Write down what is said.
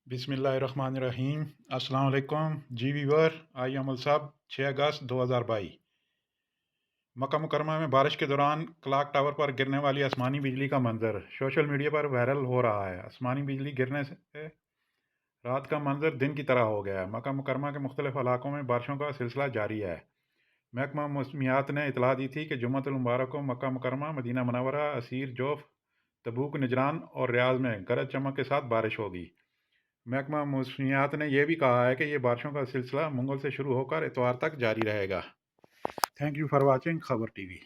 बिस्मिल्लाहिर्रहमानिर्रहीम। अस्सलाम वालेकुम जी वीवर। आई अमल साहब 6 अगस्त 2022। मक्का मुकरमा में बारिश के दौरान क्लॉक टावर पर गिरने वाली आसमानी बिजली का मंजर सोशल मीडिया पर वायरल हो रहा है। आसमानी बिजली गिरने से रात का मंजर दिन की तरह हो गया है। मक्का मुकरमा के मुख्तलिफ इलाकों में बारिशों का सिलसिला जारी है। महकमा मौसमियात ने इतला दी थी कि जुम्मतुल मुबारक को Makkah Mukarramah, Madinah Munawwarah, Asir, Jouf, Tabuk, Najran और रियाज में गरज चमक के साथ बारिश होगी। महकमा मौसमियात ने यह भी कहा है कि ये बारिशों का सिलसिला मंगल से शुरू होकर इतवार तक जारी रहेगा। थैंक यू फॉर वॉचिंग खबर टीवी।